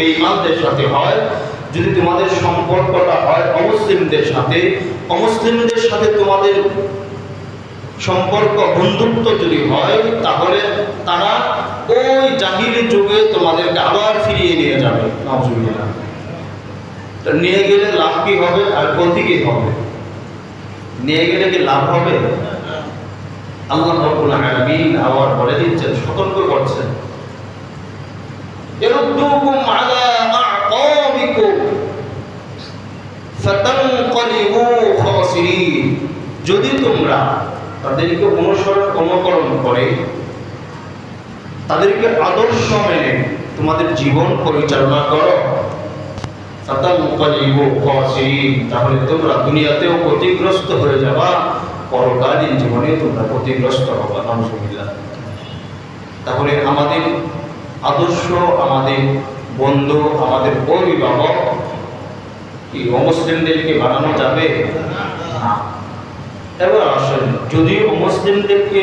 বেঈমানদের সাথে হয়, যদি তোমাদের সম্পর্কটা হয় অমুসলিমদের সাথে তোমাদের সম্পর্ক বন্ধুত্ব যদি হয়, তাহলে তারা ওই জাহিলি যুগে তোমাদেরকে আবার ফিরিয়ে নিয়ে যাবে। নাউজুবিল্লাহ। তো নিয়ে গেলে লাভ কি হবে আর ক্ষতি কি হবে? নিয়ে গেলে কি লাভ হবে? আল্লাহ রাব্বুল আলামিন আবার বলে দিচ্ছেন, সতর্ক করছেন, ইয়ারুদ্দুকুম আলা আ'কাবিকুম ফাতানকালিবু খাসিরিন। যদি তোমরা তাদেরকে অনুকরণ করে, তাদেরকে আদর্শ মেনে তোমাদের জীবন পরিচালনা করো, ফাতানকালিবু খাসিরিন, তাহলে তোমরা দুনিয়াতেও ক্ষতিগ্রস্ত হয়ে যাবা, পরকালীন জীবনে তোমরা ক্ষতিগ্রস্ত হবে। নাউজুবিল্লাহ। তাহলে আমাদের আদর্শ, আমাদের বন্ধু, আমাদের অভিভাবক কি অমুসলিমদেরকে বানানো যাবে না। এবার আসেন, যদি অমুসলিমদেরকে